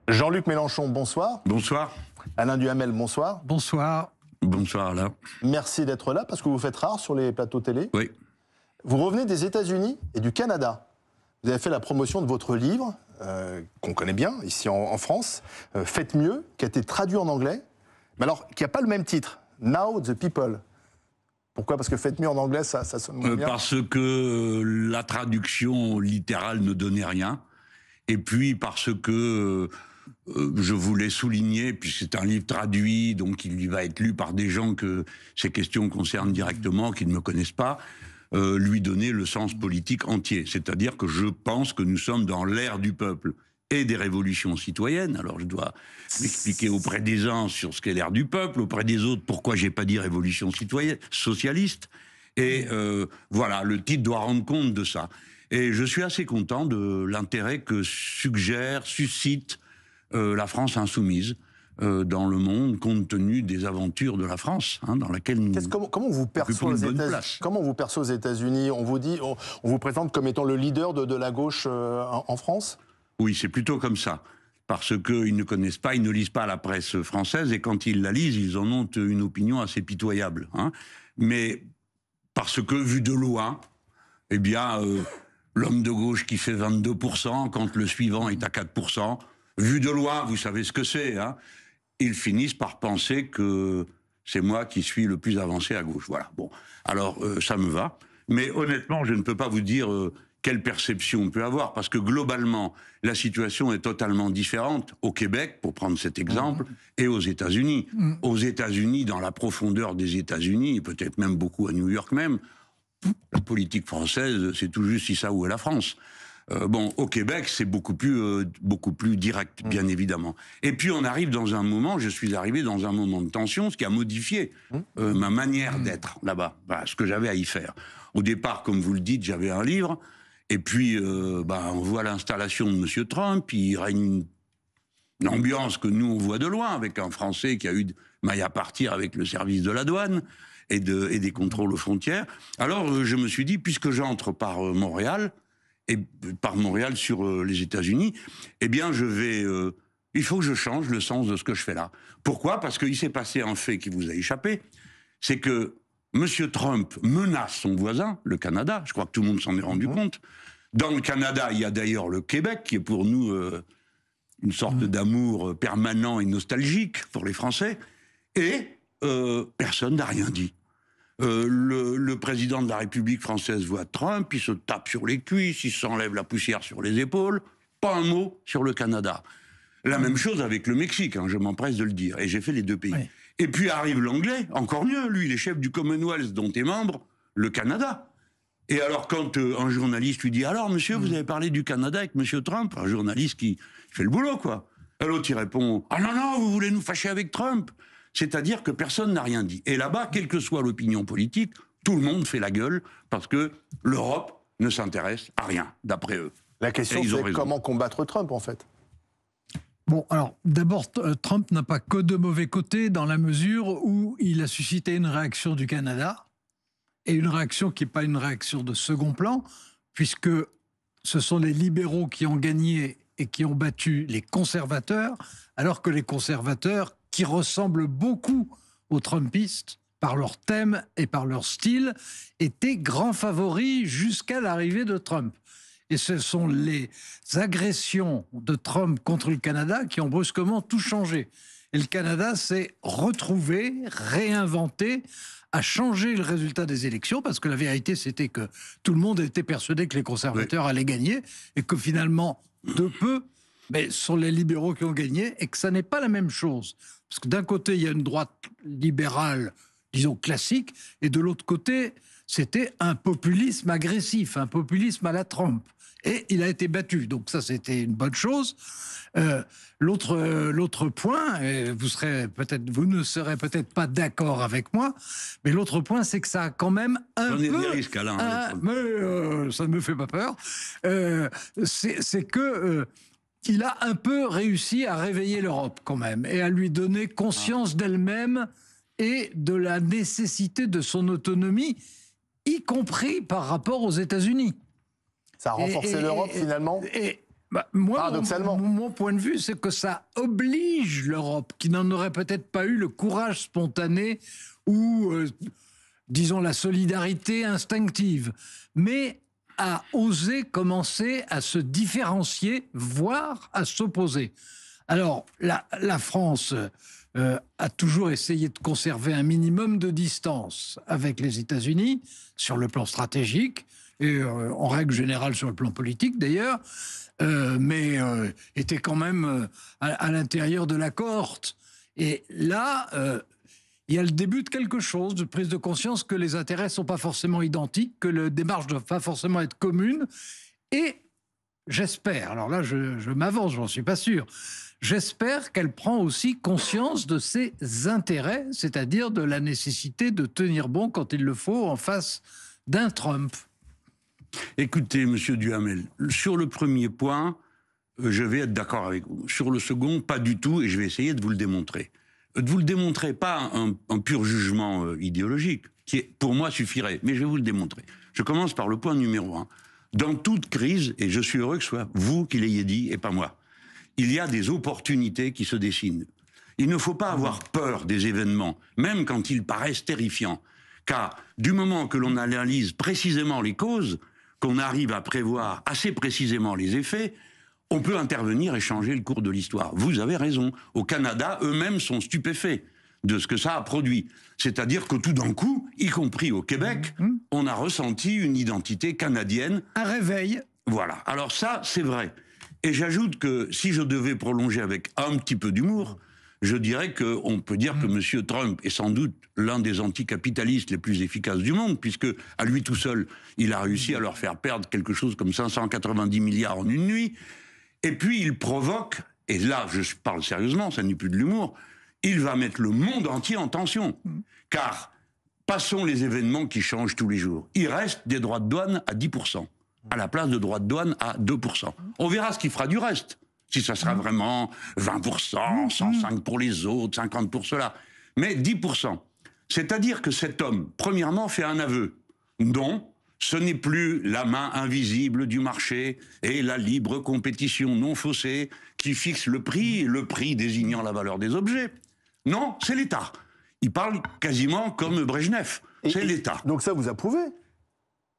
Jean-Luc Mélenchon, bonsoir. Bonsoir. Alain Duhamel, bonsoir. Bonsoir. Bonsoir Alain. Merci d'être là, parce que vous faites rare sur les plateaux télé. Oui. Vous revenez des États-Unis et du Canada. Vous avez fait la promotion de votre livre, qu'on connaît bien, ici en France, Faites mieux, qui a été traduit en anglais, mais alors qui n'a pas le même titre, Now the People. Pourquoi? Parce que Faites mieux en anglais, ça sonne moins bien. Parce que la traduction littérale ne donnait rien. Et puis parce que je voulais souligner, puis c'est un livre traduit, donc il va être lu par des gens que ces questions concernent directement, qui ne me connaissent pas, lui donner le sens politique entier. C'est-à-dire que je pense que nous sommes dans l'ère du peuple et des révolutions citoyennes. Alors je dois m'expliquer auprès des uns sur ce qu'est l'ère du peuple, auprès des autres pourquoi j'ai pas dit révolution citoyenne, socialiste. Et voilà, le titre doit rendre compte de ça. Et je suis assez content de l'intérêt que suscite la France insoumise dans le monde, compte tenu des aventures de la France, dans laquelle nous Comment vous percevez aux États-Unis? On vous présente comme étant le leader de la gauche en France? Oui, c'est plutôt comme ça. Parce qu'ils ne connaissent pas, ils ne lisent pas la presse française, et quand ils la lisent, ils en ont une opinion assez pitoyable. Mais parce que, vu de loin, eh bien, l'homme de gauche qui fait 22%, quand le suivant est à 4%, vu de loin, vous savez ce que c'est, ils finissent par penser que c'est moi qui suis le plus avancé à gauche. Voilà, bon. Alors, ça me va. Mais honnêtement, je ne peux pas vous dire quelle perception on peut avoir, parce que globalement, la situation est totalement différente au Québec, pour prendre cet exemple, et aux États-Unis. Aux États-Unis, dans la profondeur des États-Unis, et peut-être même beaucoup à New York même, la politique française, c'est tout juste si ça où est la France. Au Québec, c'est beaucoup plus direct, bien évidemment. Et puis on arrive dans un moment, je suis arrivé dans un moment de tension, ce qui a modifié ma manière d'être là-bas, ce que j'avais à y faire. Au départ, comme vous le dites, j'avais un livre, et puis on voit l'installation de M. Trump, il règne une ambiance que nous on voit de loin, avec un Français qui a eu maille à partir avec le service de la douane, et des contrôles aux frontières. Alors je me suis dit, puisque j'entre par Montréal sur les États-Unis, eh bien il faut que je change le sens de ce que je fais là. Pourquoi? Parce qu'il s'est passé un fait qui vous a échappé, c'est que M. Trump menace son voisin, le Canada, je crois que tout le monde s'en est rendu compte. Dans le Canada, il y a d'ailleurs le Québec, qui est pour nous une sorte d'amour permanent et nostalgique pour les Français, et personne n'a rien dit. Le président de la République française voit Trump, il se tape sur les cuisses, il s'enlève la poussière sur les épaules, pas un mot sur le Canada. La même chose avec le Mexique, je m'empresse de le dire, et j'ai fait les deux pays. Oui. Et puis arrive l'anglais, encore mieux, lui, il est chef du Commonwealth dont est membre le Canada. Et alors quand un journaliste lui dit « Alors monsieur, vous avez parlé du Canada avec monsieur Trump ?» Un journaliste qui fait le boulot, quoi. Et l'autre, il répond « Ah non, non, vous voulez nous fâcher avec Trump ?» C'est-à-dire que personne n'a rien dit. Et là-bas, quelle que soit l'opinion politique, tout le monde fait la gueule parce que l'Europe ne s'intéresse à rien, d'après eux. La question, c'est comment combattre Trump, en fait. Bon, alors, d'abord, Trump n'a pas que de mauvais côtés dans la mesure où il a suscité une réaction du Canada, et une réaction qui n'est pas une réaction de second plan, puisque ce sont les libéraux qui ont gagné et qui ont battu les conservateurs, alors que les conservateurs, qui ressemblent beaucoup aux Trumpistes par leur thème et par leur style, étaient grands favoris jusqu'à l'arrivée de Trump. Et ce sont les agressions de Trump contre le Canada qui ont brusquement tout changé. Et le Canada s'est retrouvé, réinventé, a changé le résultat des élections, parce que la vérité, c'était que tout le monde était persuadé que les conservateurs allaient gagner, et que finalement, de peu, mais ce sont les libéraux qui ont gagné, et que ça n'est pas la même chose. Parce que d'un côté, il y a une droite libérale, disons classique, et de l'autre côté, c'était un populisme agressif, un populisme à la Trump. Et il a été battu, donc ça c'était une bonne chose. L'autre point, vous ne serez peut-être pas d'accord avec moi, mais l'autre point, c'est que ça a quand même un peu... des risques, Alain. Mais ça ne me fait pas peur. C'est que... il a un peu réussi à réveiller l'Europe quand même, et à lui donner conscience d'elle-même et de la nécessité de son autonomie, y compris par rapport aux États-Unis. Ça a renforcé l'Europe, finalement? Moi, paradoxalement. mon point de vue, c'est que ça oblige l'Europe, qui n'en aurait peut-être pas eu le courage spontané ou, disons, la solidarité instinctive, mais à oser commencer à se différencier, voire à s'opposer. Alors, la France a toujours essayé de conserver un minimum de distance avec les États-Unis, sur le plan stratégique, et en règle générale sur le plan politique d'ailleurs, mais était quand même à l'intérieur de la cohorte. Et là, il y a le début de quelque chose, de prise de conscience que les intérêts ne sont pas forcément identiques, que la démarche ne doit pas forcément être commune. Et j'espère, alors là je m'avance, j'en suis pas sûr, j'espère qu'elle prend aussi conscience de ses intérêts, c'est-à-dire de la nécessité de tenir bon quand il le faut en face d'un Trump. Écoutez, monsieur Duhamel, sur le premier point, je vais être d'accord avec vous. Sur le second, pas du tout, et je vais essayer de vous le démontrer. De vous le démontrer, pas un pur jugement idéologique, qui pour moi suffirait, mais je vais vous le démontrer. Je commence par le point numéro 1. Dans toute crise, et je suis heureux que ce soit vous qui l'ayez dit et pas moi, il y a des opportunités qui se dessinent. Il ne faut pas avoir peur des événements, même quand ils paraissent terrifiants. Car du moment que l'on analyse précisément les causes, qu'on arrive à prévoir assez précisément les effets, on peut intervenir et changer le cours de l'histoire. Vous avez raison. Au Canada, eux-mêmes sont stupéfaits de ce que ça a produit. C'est-à-dire que tout d'un coup, y compris au Québec, on a ressenti une identité canadienne. Un réveil. Voilà. Alors ça, c'est vrai. Et j'ajoute que si je devais prolonger avec un petit peu d'humour, je dirais qu'on peut dire que M. Trump est sans doute l'un des anticapitalistes les plus efficaces du monde, puisque à lui tout seul, il a réussi à leur faire perdre quelque chose comme 590 milliards en une nuit. Et puis il provoque, et là je parle sérieusement, ça n'est plus de l'humour, il va mettre le monde entier en tension. Car, passons les événements qui changent tous les jours, il reste des droits de douane à 10%, à la place de droits de douane à 2%. On verra ce qu'il fera du reste. Si ça sera vraiment 20%, 105 pour les autres, 50 pour ceux-là. Mais 10%. C'est-à-dire que cet homme, premièrement, fait un aveu. Non, ce n'est plus la main invisible du marché et la libre compétition non faussée qui fixe le prix désignant la valeur des objets. Non, c'est l'État. Il parle quasiment comme Brejnev. C'est l'État. Donc ça, vous approuvez?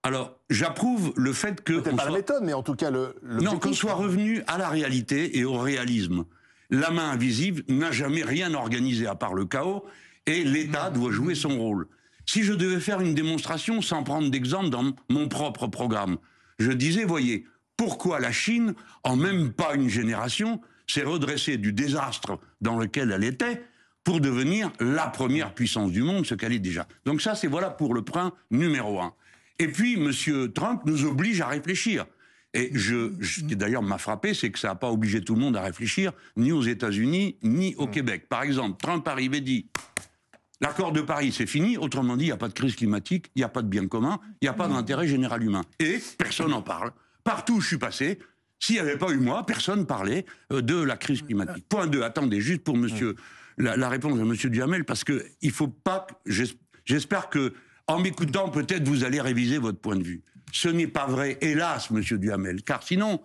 Alors, j'approuve le fait que... Peut-être pas la méthode, mais en tout cas Non, qu'on soit revenu à la réalité et au réalisme. La main invisible n'a jamais rien organisé à part le chaos, et l'État doit jouer son rôle. Si je devais faire une démonstration sans prendre d'exemple dans mon propre programme, je disais, voyez, pourquoi la Chine, en même pas une génération, s'est redressée du désastre dans lequel elle était pour devenir la première puissance du monde, ce qu'elle est déjà. Donc ça, c'est voilà pour le point numéro 1. Et puis, M. Trump nous oblige à réfléchir. Et ce qui d'ailleurs m'a frappé, c'est que ça n'a pas obligé tout le monde à réfléchir, ni aux États-Unis, ni au Québec. Par exemple, Trump arrive et dit « L'accord de Paris, c'est fini. Autrement dit, il n'y a pas de crise climatique, il n'y a pas de bien commun, il n'y a pas d'intérêt général humain. » Et personne n'en parle. Partout où je suis passé, s'il n'y avait pas eu moi, personne ne parlait de la crise climatique. Point 2, attendez, juste pour la réponse de M. Duhamel, parce qu'il ne faut pas... J'espère que... En m'écoutant, peut-être vous allez réviser votre point de vue. Ce n'est pas vrai, hélas, monsieur Duhamel, car sinon,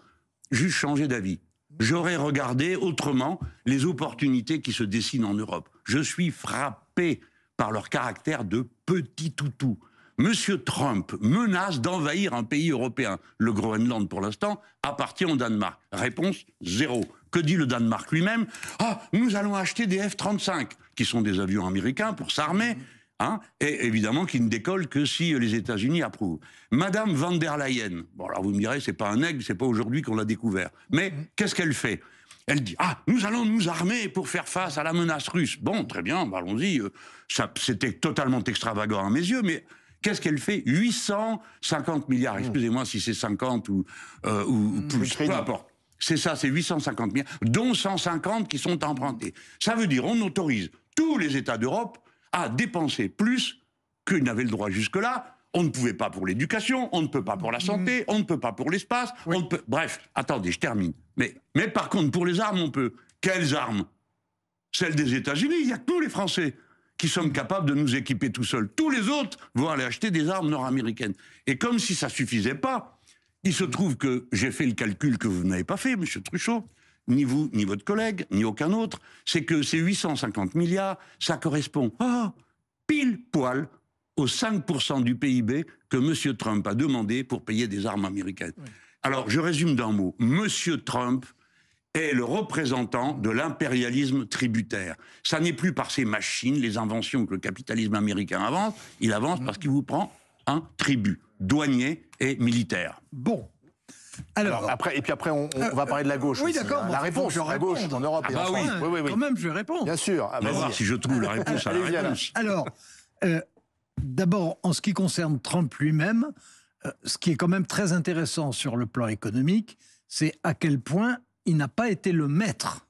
juste changer d'avis. J'aurais regardé autrement les opportunités qui se dessinent en Europe. Je suis frappé par leur caractère de petit toutou. Monsieur Trump menace d'envahir un pays européen. Le Groenland, pour l'instant, appartient au Danemark. Réponse, 0. Que dit le Danemark lui-même? Ah, nous allons acheter des F-35, qui sont des avions américains pour s'armer. Hein, et évidemment qui ne décolle que si les États-Unis approuvent. Madame van der Leyen, bon alors vous me direz, c'est pas un aigle, c'est pas aujourd'hui qu'on l'a découvert. Mais qu'est-ce qu'elle fait? Elle dit, ah, nous allons nous armer pour faire face à la menace russe. Bon, très bien, bah, allons-y. C'était totalement extravagant à mes yeux, mais qu'est-ce qu'elle fait? 850 milliards, excusez-moi si c'est 50 ou plus, peu importe. C'est ça, c'est 850 milliards, dont 150 qui sont empruntés. Ça veut dire, on autorise tous les États d'Europe à dépenser plus qu'ils n'avaient le droit jusque-là. On ne pouvait pas pour l'éducation, on ne peut pas pour la santé, on ne peut pas pour l'espace, on ne peut... Bref, attendez, je termine. Mais par contre, pour les armes, on peut. Quelles armes? Celles des États-Unis. Il n'y a que nous, les Français, qui sommes capables de nous équiper tout seuls. Tous les autres vont aller acheter des armes nord-américaines. Et comme si ça ne suffisait pas, Il se trouve que j'ai fait le calcul que vous n'avez pas fait, monsieur Truchot, ni vous, ni votre collègue, ni aucun autre, c'est que ces 850 milliards, ça correspond pile poil aux 5% du PIB que M. Trump a demandé pour payer des armes américaines. Oui. Alors, je résume d'un mot. M. Trump est le représentant de l'impérialisme tributaire. Ça n'est plus par ses machines, les inventions que le capitalisme américain avance, il avance parce qu'il vous prend un tribut, douanier et militaire. Bon. Alors après, on va parler de la gauche. Oui, aussi, d'accord. La réponse, la gauche en Europe et en France. Oui. Quand même, je vais répondre. Bien sûr. On va voir si je trouve la réponse à la réponse. Alors, d'abord, en ce qui concerne Trump lui-même, ce qui est quand même très intéressant sur le plan économique, c'est à quel point il n'a pas été le maître.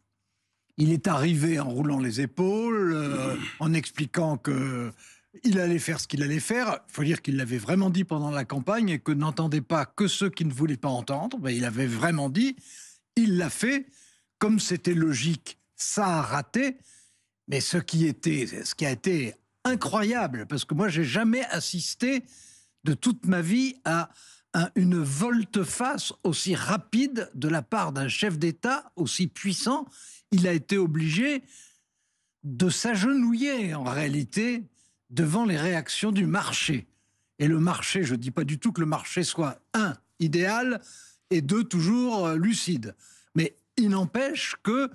Il est arrivé en roulant les épaules, en expliquant qu'il allait faire ce qu'il allait faire. Il faut dire qu'il l'avait vraiment dit pendant la campagne et que n'entendait pas que ceux qui ne voulaient pas entendre. Ben, il avait vraiment dit, il l'a fait. Comme c'était logique, ça a raté. Mais ce qui a été incroyable, parce que moi, j'ai jamais assisté de toute ma vie à une volte-face aussi rapide de la part d'un chef d'État aussi puissant. Il a été obligé de s'agenouiller, en réalité, devant les réactions du marché. Et le marché, je ne dis pas du tout que le marché soit, un, idéal, et deux, toujours lucide. Mais il n'empêche que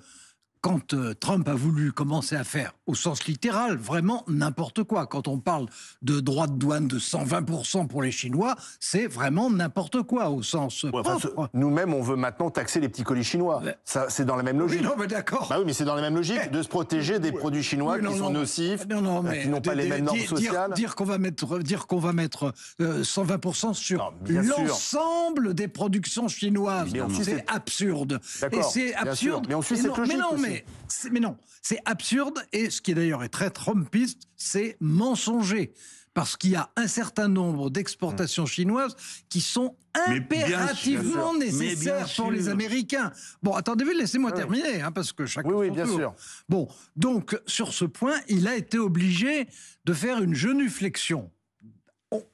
quand Trump a voulu commencer à faire, au sens littéral, vraiment n'importe quoi. Quand on parle de droits de douane de 120% pour les Chinois, c'est vraiment n'importe quoi, au sens propre. Nous-mêmes, on veut maintenant taxer les petits colis chinois. Ça, c'est dans la même logique. Oui, non, mais d'accord. Bah oui, mais c'est dans la même logique de se protéger des produits chinois qui sont nocifs, qui n'ont pas les mêmes normes sociales. Dire qu'on va mettre 120% sur l'ensemble des productions chinoises, c'est absurde. Et c'est absurde. Mais on suit cette logique aussi. Mais non, c'est absurde, et ce qui d'ailleurs est très trumpiste, c'est mensonger. Parce qu'il y a un certain nombre d'exportations chinoises qui sont impérativement nécessaires pour les Américains. Bon, attendez, laissez-moi terminer, parce que chacun Oui, bien sûr. Bon, donc, sur ce point, il a été obligé de faire une genuflexion.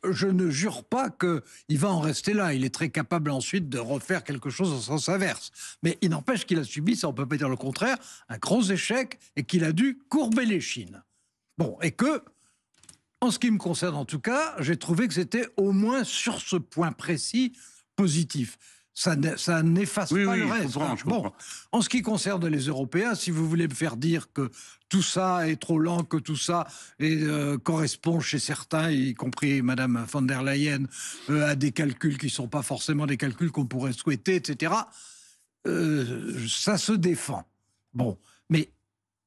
Je ne jure pas qu'il va en rester là. Il est très capable ensuite de refaire quelque chose en sens inverse. Mais il n'empêche qu'il a subi, ça on ne peut pas dire le contraire, un gros échec et qu'il a dû courber l'échine. Bon, et que, en ce qui me concerne en tout cas, j'ai trouvé que c'était au moins sur ce point précis positif. Ça n'efface pas le reste. Je comprends. En ce qui concerne les Européens, si vous voulez me faire dire que tout ça est trop lent, que tout ça correspond chez certains, y compris Madame von der Leyen, à des calculs qui ne sont pas forcément des calculs qu'on pourrait souhaiter, etc., ça se défend. Bon, mais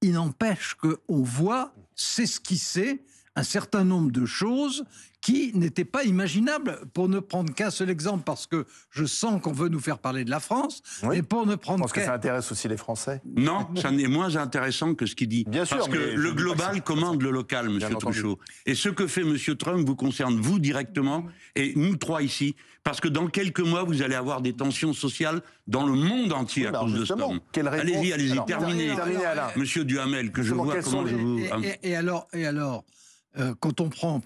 il n'empêche qu'on voit s'esquisser un certain nombre de choses qui n'étaient pas imaginables, pour ne prendre qu'un seul exemple, parce que je sens qu'on veut nous faire parler de la France, et pour ne prendre Je pense que ça intéresse aussi les Français. Non, ça n'est moins intéressant que ce qu'il dit. Bien sûr, parce que le global commande le local, monsieur Truchot. Et ce que fait monsieur Trump vous concerne, vous, directement, et nous trois ici, parce que dans quelques mois, vous allez avoir des tensions sociales dans le monde entier à cause de ce terme. Allez-y, terminez. Monsieur Duhamel, que je vois comment je vous... Et alors quand on prend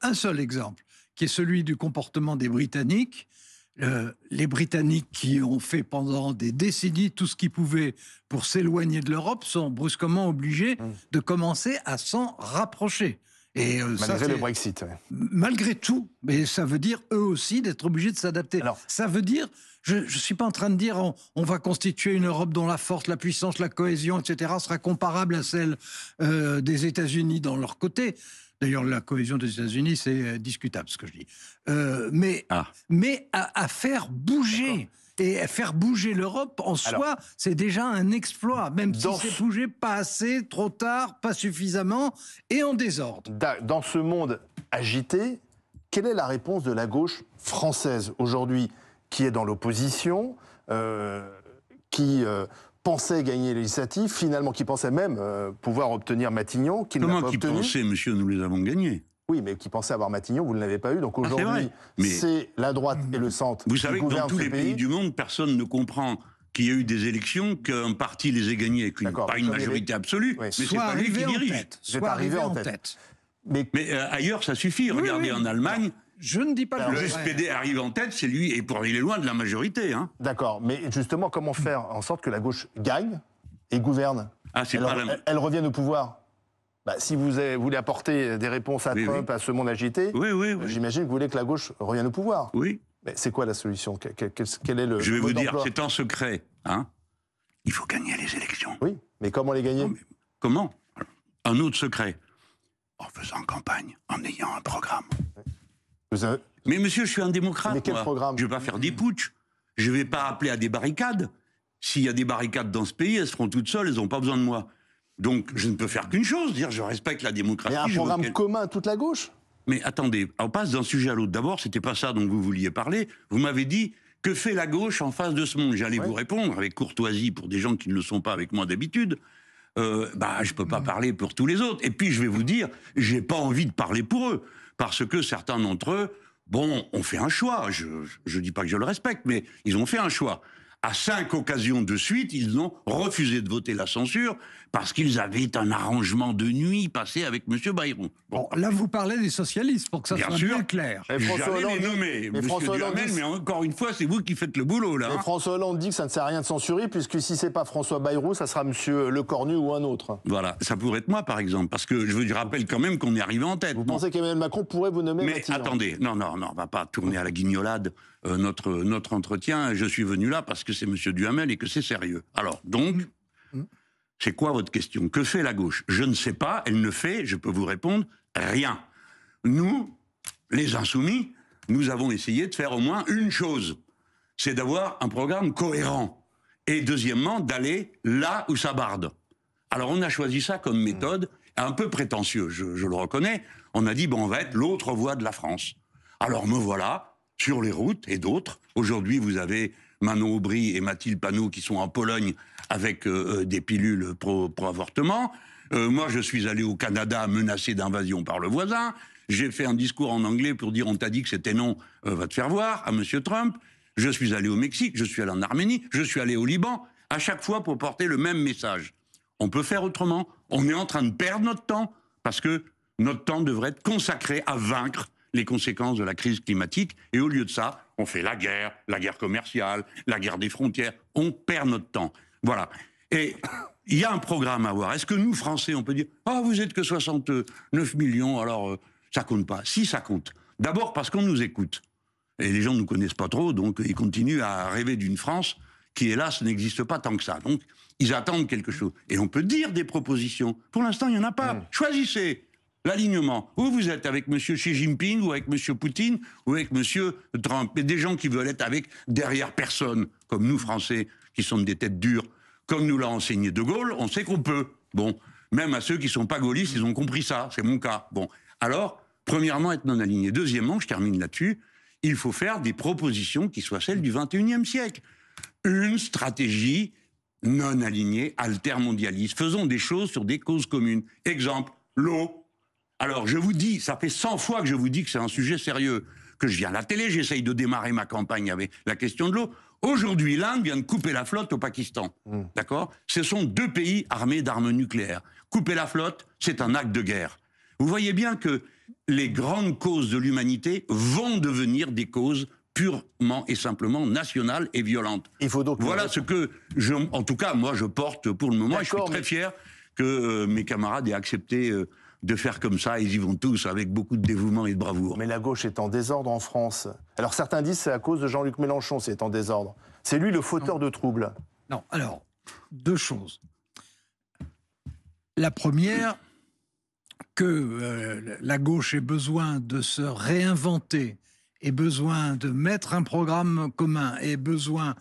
un seul exemple, qui est celui du comportement des Britanniques, les Britanniques qui ont fait pendant des décennies tout ce qu'ils pouvaient pour s'éloigner de l'Europe sont brusquement obligés de commencer à s'en rapprocher. Et malgré le Brexit. Malgré tout, mais ça veut dire eux aussi d'être obligés de s'adapter. Ça veut dire, je ne suis pas en train de dire on va constituer une Europe dont la force, la puissance, la cohésion, etc. sera comparable à celle des États-Unis dans leur côté. D'ailleurs, la cohésion des États-Unis, c'est discutable, ce que je dis. Mais à faire bouger. Et faire bouger l'Europe, en soi, c'est déjà un exploit, même si c'est bougé pas assez, trop tard, pas suffisamment, et en désordre. Dans ce monde agité, quelle est la réponse de la gauche française aujourd'hui, qui est dans l'opposition, qui pensait gagner les législatives, finalement qui pensait même pouvoir obtenir Matignon, qu'il n'a pas obtenu. Comment qui pensait, monsieur, nous les avons gagnés? Oui, mais qui pensait avoir Matignon, vous ne l'avez pas eu. Donc aujourd'hui, c'est la droite et le centre. Vous savez que dans tous les pays du monde, personne ne comprend qu'il y a eu des élections, qu'un parti les ait gagnées avec pas une majorité absolue, mais c'est pas lui qui dirige. Soit arrivé en tête. Mais ailleurs, ça suffit. Regardez en Allemagne, Je ne dis pas Alors, le Le contraire. SPD arrive en tête, c'est lui, et il est loin de la majorité. Hein. D'accord, mais justement, comment faire en sorte que la gauche gagne et gouverne? Ah, c'est pas la... Elle revienne au pouvoir. Bah, si vous voulez apporter des réponses à Oui, Trump, à ce monde agité, Oui, oui, oui. j'imagine que vous voulez que la gauche revienne au pouvoir. Oui. Mais c'est quoi la solution? Quel est le Je vais vous mode dire, d'emploi? c'est en secret. Hein. Il faut gagner les élections. Oui, mais comment les gagner? Non, mais comment? Un autre secret. En faisant campagne, en ayant un programme. Vous avez- Mais monsieur, je suis un démocrate. Mais quel moi. programme? Je ne vais pas faire des putschs. Je ne vais pas appeler à des barricades. S'il y a des barricades dans ce pays, elles seront toutes seules, elles n'ont pas besoin de moi. Donc, je ne peux faire qu'une chose, dire je respecte la démocratie. Mais un je veux programme qu'elle- commun à toute la gauche? Mais attendez, on passe d'un sujet à l'autre. D'abord, c'était pas ça dont vous vouliez parler. Vous m'avez dit, que fait la gauche en face de ce monde? J'allais Ouais. vous répondre avec courtoisie pour des gens qui ne le sont pas avec moi d'habitude. Je peux pas parler pour tous les autres. Et puis, je vais vous dire, j'ai pas envie de parler pour eux. Parce que certains d'entre eux, bon, ont fait un choix. Je dis pas que je le respecte, mais ils ont fait un choix. À 5 occasions de suite, ils ont refusé de voter la censure parce qu'ils avaient un arrangement de nuit passé avec M. Bayrou. Bon, là, vous parlez des socialistes, pour que ça Bien soit sûr. bien clair. Et François J'allais Hollande les dit- nommer, mais monsieur François Hollande Duhamel, dit- mais encore une fois, c'est vous qui faites le boulot, là. Mais hein. François Hollande dit que ça ne sert à rien de censurer, puisque si c'est pas François Bayrou, ça sera Monsieur Lecornu ou un autre. Voilà, ça pourrait être moi, par exemple, parce que je vous rappelle quand même qu'on est arrivé en tête. Vous non. pensez qu'Emmanuel Macron pourrait vous nommer Mais Matignon? attendez, non, on va pas tourner à la guignolade notre entretien. Je suis venu là parce que c'est M. Duhamel et que c'est sérieux. Alors, donc, c'est quoi votre question? Que fait la gauche? Je ne sais pas, elle ne fait, je peux vous répondre, rien. Nous, les insoumis, nous avons essayé de faire au moins une chose, c'est d'avoir un programme cohérent. Et deuxièmement, d'aller là où ça barde. Alors on a choisi ça comme méthode, un peu prétentieux, je le reconnais. On a dit, bon, on va être l'autre voie de la France. Alors me voilà, sur les routes et d'autres. Aujourd'hui, vous avez Manon Aubry et Mathilde Panot qui sont en Pologne avec des pilules pro-avortement. Moi, je suis allé au Canada menacé d'invasion par le voisin. J'ai fait un discours en anglais pour dire, on t'a dit que c'était non, va te faire voir, à M. Trump. Je suis allé au Mexique, je suis allé en Arménie, je suis allé au Liban, à chaque fois pour porter le même message. On peut faire autrement. On est en train de perdre notre temps, parce que notre temps devrait être consacré à vaincre les conséquences de la crise climatique. Et au lieu de ça, on fait la guerre commerciale, la guerre des frontières. On perd notre temps. Voilà. Et il y a un programme à avoir. Est-ce que nous, Français, on peut dire « Ah, vous êtes que 69 millions, alors ça compte pas ». Si, ça compte. D'abord parce qu'on nous écoute. Et les gens ne nous connaissent pas trop, donc ils continuent à rêver d'une France qui, hélas, n'existe pas tant que ça. Donc, ils attendent quelque chose. Et on peut dire des propositions. Pour l'instant, il n'y en a pas. Choisissez l'alignement. Où vous êtes, avec M. Xi Jinping, ou avec M. Poutine, ou avec M. Trump. Et des gens qui veulent être derrière personne, comme nous, Français, qui sommes des têtes dures, comme nous l'a enseigné De Gaulle, on sait qu'on peut. Bon, même à ceux qui ne sont pas gaullistes, ils ont compris ça. C'est mon cas. Bon, alors, premièrement, être non aligné. Deuxièmement, je termine là-dessus, il faut faire des propositions qui soient celles du XXIe siècle. Une stratégie non alignée, altermondialiste. Faisons des choses sur des causes communes. Exemple, l'eau. Alors, je vous dis, ça fait 100 fois que je vous dis que c'est un sujet sérieux, que je viens à la télé, j'essaye de démarrer ma campagne avec la question de l'eau. Aujourd'hui, l'Inde vient de couper la flotte au Pakistan. D'accord? Ce sont 2 pays armés d'armes nucléaires. Couper la flotte, c'est un acte de guerre. Vous voyez bien que les grandes causes de l'humanité vont devenir des causes purement et simplement nationales et violentes. Il faut donc... Voilà ce que, en tout cas, moi, je porte pour le moment. Et je suis très fier que mes camarades aient accepté de faire comme ça. Ils y vont tous avec beaucoup de dévouement et de bravoure. Mais la gauche est en désordre en France. Alors certains disent que c'est à cause de Jean-Luc Mélenchon, c'est en désordre. C'est lui le fauteur de troubles. Non, alors, 2 choses. La première, que la gauche ait besoin de se réinventer, ait besoin de mettre un programme commun, ait besoin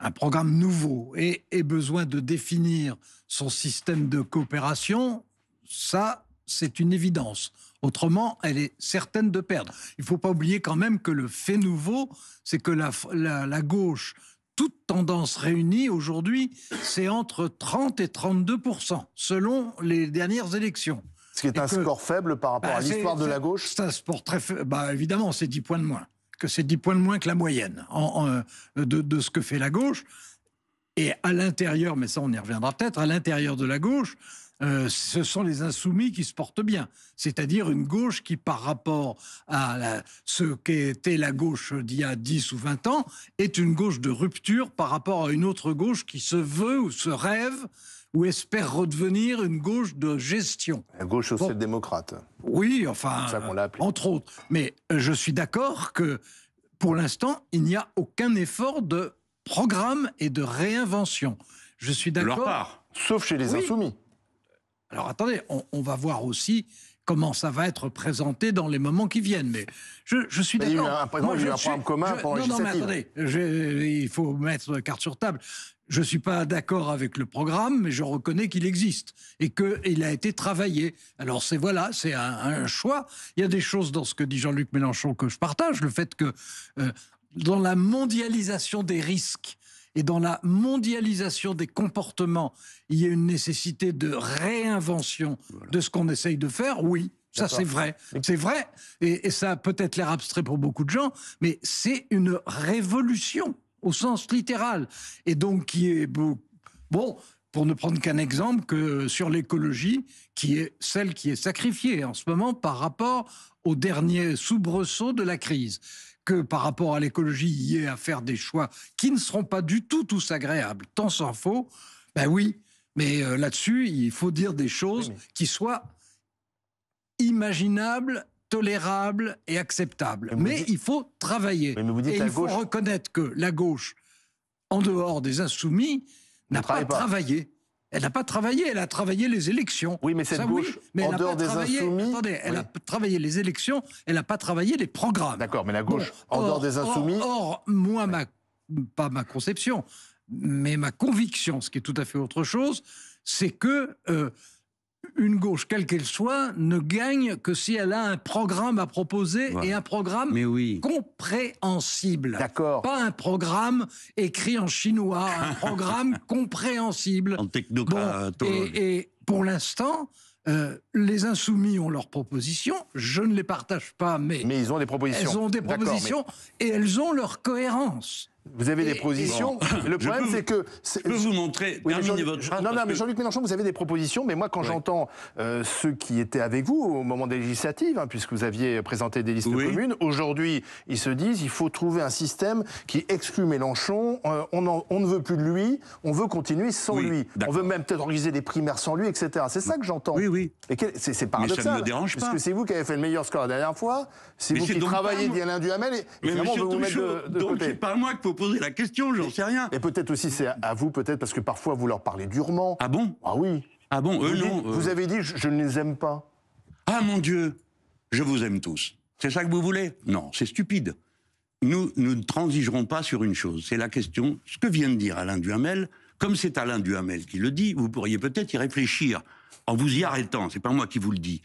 un programme nouveau, et ait besoin de définir son système de coopération, ça, c'est une évidence. Autrement, elle est certaine de perdre. Il ne faut pas oublier quand même que le fait nouveau, c'est que la gauche, toute tendance réunie aujourd'hui, c'est entre 30 et 32%, selon les dernières élections. Ce qui est un score faible par rapport à l'histoire de la gauche. C'est un sport très faible. Évidemment, c'est 10 points de moins. C'est 10 points de moins que la moyenne de ce que fait la gauche. Et à l'intérieur, mais ça on y reviendra peut-être, à l'intérieur de la gauche, ce sont les insoumis qui se portent bien. C'est-à-dire une gauche qui, par rapport à ce qu'était la gauche d'il y a 10 ou 20 ans, est une gauche de rupture par rapport à une autre gauche qui se veut ou se rêve ou espère redevenir une gauche de gestion. La gauche social-démocrate. Oui, enfin, C'est ça qu'on l'a appelé. entre autres. Mais je suis d'accord que, pour l'instant, il n'y a aucun effort de programme et de réinvention. Je suis De leur d'accord. part. Sauf chez les Oui. insoumis. Alors attendez, on va voir aussi comment ça va être présenté dans les moments qui viennent. Mais je suis Mais il y a eu d'accord. par exemple, il y a eu un programme commun pendant la Non, mais législative. attendez, il faut mettre carte sur table. Je ne suis pas d'accord avec le programme, mais je reconnais qu'il existe et qu'il a été travaillé. Alors c'est un choix. Il y a des choses dans ce que dit Jean-Luc Mélenchon que je partage. Le fait que dans la mondialisation des risques et dans la mondialisation des comportements, il y a une nécessité de réinvention de ce qu'on essaye de faire, oui. Ça, D'accord. c'est vrai. C'est vrai. Et ça a peut-être l'air abstrait pour beaucoup de gens, mais c'est une révolution au sens littéral. Et donc, qui est bon, pour ne prendre qu'un exemple, que sur l'écologie, qui est celle qui est sacrifiée en ce moment par rapport au dernier soubresaut de la crise. Que par rapport à l'écologie, il y ait à faire des choix qui ne seront pas du tout tous agréables, tant s'en faut. Ben oui, mais là-dessus, il faut dire des choses qui soient imaginables, tolérables et acceptables. Mais il faut travailler. Mais vous dites et la il faut gauche- reconnaître que la gauche, en dehors des insoumis, n'a pas travaille pas. travaillé. Elle n'a pas travaillé, elle a travaillé les élections. Oui, mais cette Ça, gauche, mais en elle n'a dehors pas des travaillé- insoumis... Attendez, elle Oui. a travaillé les élections, elle n'a pas travaillé les programmes. D'accord, mais la gauche, Bon, en dehors des insoumis... Or, moi, pas ma conception, mais ma conviction, ce qui est tout à fait autre chose, c'est que une gauche, quelle qu'elle soit, ne gagne que si elle a un programme à proposer Voilà. et un programme Mais oui. compréhensible. D'accord. Pas un programme écrit en chinois, un programme compréhensible. En technocrate. Et pour l'instant, les insoumis ont leurs propositions. Je ne les partage pas, mais Mais ils ont des propositions. elles ont des D'accord, propositions et elles ont leur cohérence. Vous avez des Et- propositions. Le problème, c'est que... Je peux vous montrer, Oui, mais terminez votre phrase. Non, parce mais que- Jean-Luc Mélenchon, vous avez des propositions, mais moi, quand Oui. j'entends ceux qui étaient avec vous au moment des législatives, puisque vous aviez présenté des listes Oui. communes, aujourd'hui, ils se disent il faut trouver un système qui exclut Mélenchon, on ne veut plus de lui, on veut continuer sans Oui, lui. On d'accord. veut même peut-être organiser des primaires sans lui, etc. C'est ça que j'entends. Oui, oui. Et c'est paradoxal. ça ne me dérange Parce pas. que c'est vous qui avez fait le meilleur score la dernière fois, c'est Mais vous c'est qui donc travaillez pas moi. dit Alain Duhamel, et Mais finalement, on monsieur veut vous mettre Truchot, de donc côté. c'est pas à moi qu'il faut poser la question, j'en sais rien. Et peut-être aussi, c'est à vous, peut-être, parce que parfois vous leur parlez durement. Ah bon? Ah oui. Ah bon? Eux, Vous, non. dites- vous avez dit, je ne les aime pas. Ah mon Dieu, je vous aime tous. C'est ça que vous voulez? Non, c'est stupide. Nous ne transigerons pas sur une chose, c'est la question, ce que vient de dire Alain Duhamel, comme c'est Alain Duhamel qui le dit, vous pourriez peut-être y réfléchir en vous y arrêtant, c'est pas moi qui vous le dis.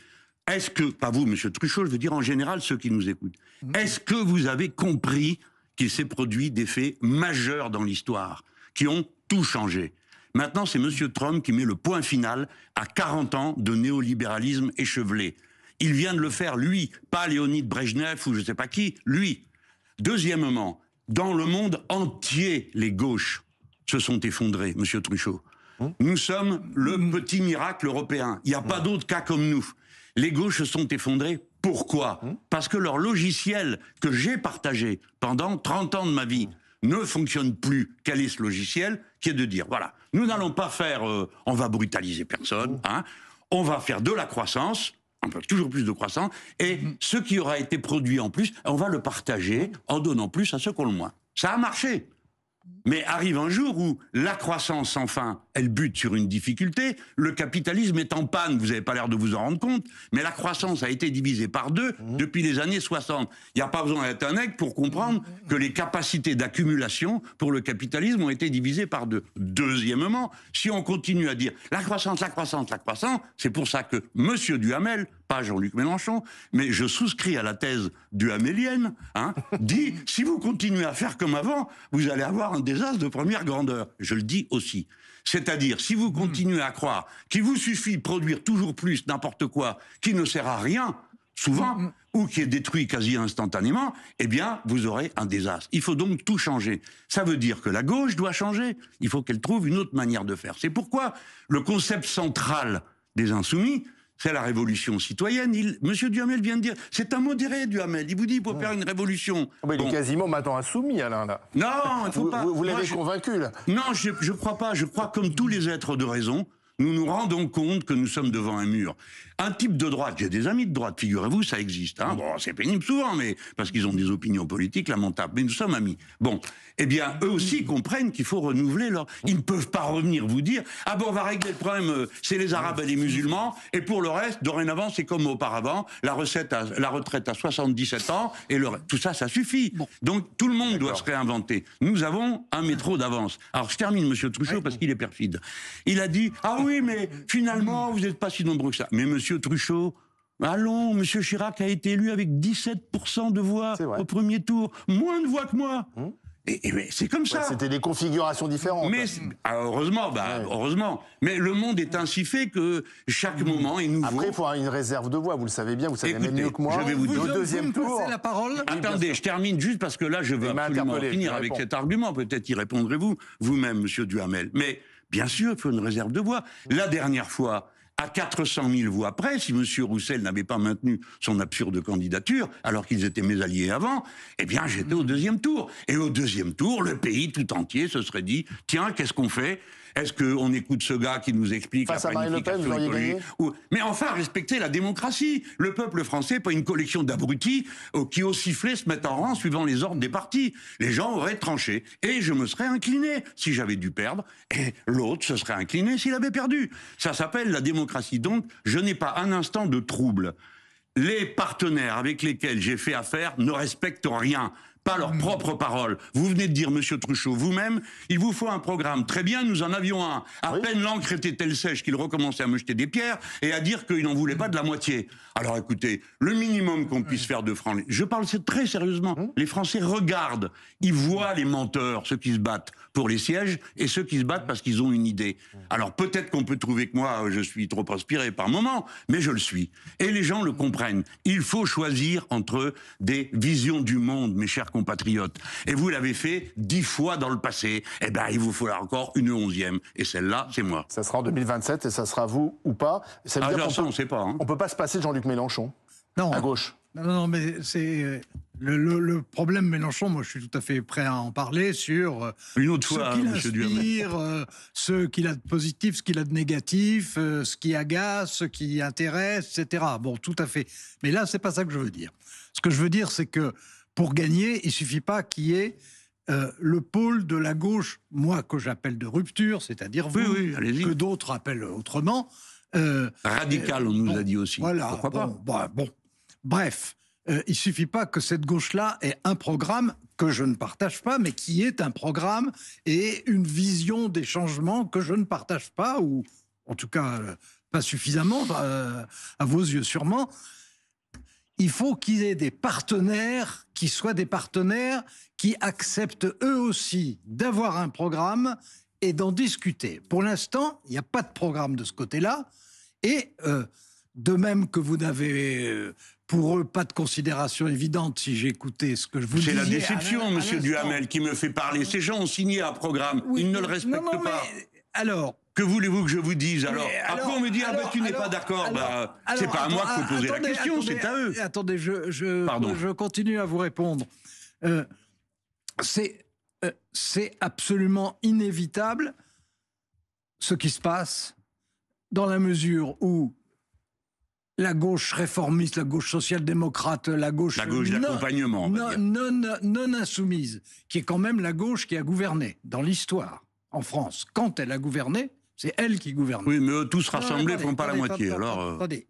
Est-ce que, pas vous, monsieur Truchot, je veux dire en général ceux qui nous écoutent, est-ce que vous avez compris qu'il s'est produit des faits majeurs dans l'histoire, qui ont tout changé? Maintenant, c'est monsieur Trump qui met le point final à 40 ans de néolibéralisme échevelé. Il vient de le faire, lui, pas Léonid Brejnev ou je sais pas qui, lui. Deuxièmement, dans le monde entier, les gauches se sont effondrées, monsieur Truchot. Nous sommes le petit miracle européen. Il n'y a pas d'autre cas comme nous. Les gauches se sont effondrées. Pourquoi? Parce que leur logiciel que j'ai partagé pendant 30 ans de ma vie ne fonctionne plus. Quel est ce logiciel? Qui est de dire, voilà, nous n'allons pas faire, on va brutaliser personne, hein, on va faire de la croissance, un peu toujours plus de croissance, et ce qui aura été produit en plus, on va le partager en donnant plus à ceux qui ont le moins. Ça a marché. Mais arrive un jour où la croissance sans fin, elle bute sur une difficulté, le capitalisme est en panne, vous n'avez pas l'air de vous en rendre compte, mais la croissance a été divisée par 2 depuis les années 60. Il n'y a pas besoin d'être un aigle pour comprendre que les capacités d'accumulation pour le capitalisme ont été divisées par 2. Deuxièmement, si on continue à dire la croissance, la croissance, la croissance, c'est pour ça que monsieur Duhamel, pas Jean-Luc Mélenchon, mais je souscris à la thèse duhamélienne, hein, dit si vous continuez à faire comme avant, vous allez avoir un désastre de première grandeur. Je le dis aussi. C'est-à-dire, si vous continuez à croire qu'il vous suffit de produire toujours plus n'importe quoi, qui ne sert à rien, souvent, ou qui est détruit quasi instantanément, eh bien, vous aurez un désastre. Il faut donc tout changer. Ça veut dire que la gauche doit changer. Il faut qu'elle trouve une autre manière de faire. C'est pourquoi le concept central des Insoumis, c'est la révolution citoyenne. Monsieur Duhamel vient de dire, c'est un modéré, Duhamel. Il vous dit, il faut faire une révolution. Il est quasiment maintenant insoumis, Alain, là. Non, il faut pas. Vous l'avez convaincu, là. Non, je crois pas. Je crois, comme tous les êtres de raison, nous nous rendons compte que nous sommes devant un mur. Un type de droite, j'ai des amis de droite, figurez-vous, ça existe. Hein. Bon, c'est pénible souvent, mais parce qu'ils ont des opinions politiques lamentables. Mais nous sommes amis. Bon, eh bien, eux aussi comprennent qu'il faut renouveler leur... Ils ne peuvent pas revenir vous dire « Ah bon, on va régler le problème, c'est les Arabes et les musulmans, et pour le reste, dorénavant, c'est comme auparavant, la retraite à 77 ans, et tout ça, ça suffit. Bon. Donc, tout le monde doit se réinventer. Nous avons un métro d'avance. » Alors, je termine, monsieur Truchot, parce qu'il est perfide. Il a dit « Ah oui, mais finalement, vous n'êtes pas si nombreux que ça. » Mais monsieur Truchot, allons, monsieur Chirac a été élu avec 17% de voix au premier tour. Moins de voix que moi. Mais c'est comme ça. C'était des configurations différentes. Mais heureusement, heureusement. Mais le monde est ainsi fait que chaque moment est nouveau. Après, il faut avoir une réserve de voix, vous le savez bien, vous savez même mieux que moi. Je vais vous dire. Au deuxième tour. La parole. Attendez, je termine juste parce que là, je veux absolument finir avec cet argument. Peut-être y répondrez-vous vous-même, monsieur Duhamel. Mais bien sûr, il faut une réserve de voix. La dernière fois, à 400 000 voix près, si M. Roussel n'avait pas maintenu son absurde candidature, alors qu'ils étaient mes alliés avant, eh bien, j'étais au deuxième tour. Et au deuxième tour, le pays tout entier se serait dit, tiens, qu'est-ce qu'on fait ? Est-ce qu'on écoute ce gars qui nous explique face à Marine Le Pen, vous auriez gagné ? Mais enfin, respecter la démocratie. Le peuple français, pas une collection d'abrutis qui, au sifflet, se mettent en rang suivant les ordres des partis. Les gens auraient tranché. Et je me serais incliné si j'avais dû perdre. Et l'autre se serait incliné s'il avait perdu. Ça s'appelle la démocratie. Donc, je n'ai pas un instant de trouble. Les partenaires avec lesquels j'ai fait affaire ne respectent rien. Pas leurs propres paroles. Vous venez de dire, monsieur Truchot, vous-même, il vous faut un programme. Très bien, nous en avions un. À peine l'encre était telle sèche qu'il recommençait à me jeter des pierres et à dire qu'il n'en voulait pas de la moitié. Alors écoutez, le minimum qu'on puisse faire de francs... Je parle très sérieusement. Les Français regardent, ils voient les menteurs, ceux qui se battent pour les sièges et ceux qui se battent parce qu'ils ont une idée. Alors peut-être qu'on peut trouver que moi, je suis trop inspiré par moment, mais je le suis. Et les gens le comprennent. Il faut choisir entre des visions du monde, mes chers compatriotes. Et vous l'avez fait 10 fois dans le passé. Eh bien, il vous faudra encore une 11e. Et celle-là, c'est moi. Ça sera en 2027 et ça sera vous ou pas. Ça veut dire on ne sait pas. Hein. On ne peut pas se passer de Jean-Luc Mélenchon à gauche. Non, mais c'est le problème Mélenchon. Moi, je suis tout à fait prêt à en parler sur une autre fois, ce qu'il inspire, ce qu'il a de positif, ce qu'il a de négatif, ce qui agace, ce qui intéresse, etc. Bon, tout à fait. Mais là, c'est pas ça que je veux dire. Ce que je veux dire, c'est que pour gagner, il suffit pas qu'il y ait le pôle de la gauche, moi que j'appelle de rupture, c'est-à-dire vous, que d'autres appellent autrement. Radical, on nous a dit aussi. Voilà. Pourquoi pas bon. Bref, il suffit pas que cette gauche-là ait un programme que je ne partage pas, mais qui est un programme et une vision des changements que je ne partage pas, ou en tout cas pas suffisamment, à vos yeux sûrement. Il faut qu'il y ait des partenaires qui soient des partenaires qui acceptent eux aussi d'avoir un programme et d'en discuter. Pour l'instant, il n'y a pas de programme de ce côté-là. Et de même que vous n'avez pour eux pas de considération évidente, si j'ai écouté ce que je vous disais. C'est la déception, monsieur Duhamel, qui me fait parler. Ces gens ont signé un programme, ils ne le respectent pas. Mais, alors... Que voulez-vous que je vous dise alors après, on me dit, tu n'es pas d'accord. C'est pas à moi qu'il faut poser la question, c'est à eux. Attendez, je continue à vous répondre. C'est absolument inévitable ce qui se passe dans la mesure où la gauche réformiste, la gauche social-démocrate, la gauche d'accompagnement, non insoumise, qui est quand même la gauche qui a gouverné dans l'histoire en France. Quand elle a gouverné, c'est elle qui gouverne. Oui, mais eux tous rassemblés ne font pas la moitié. Attendez.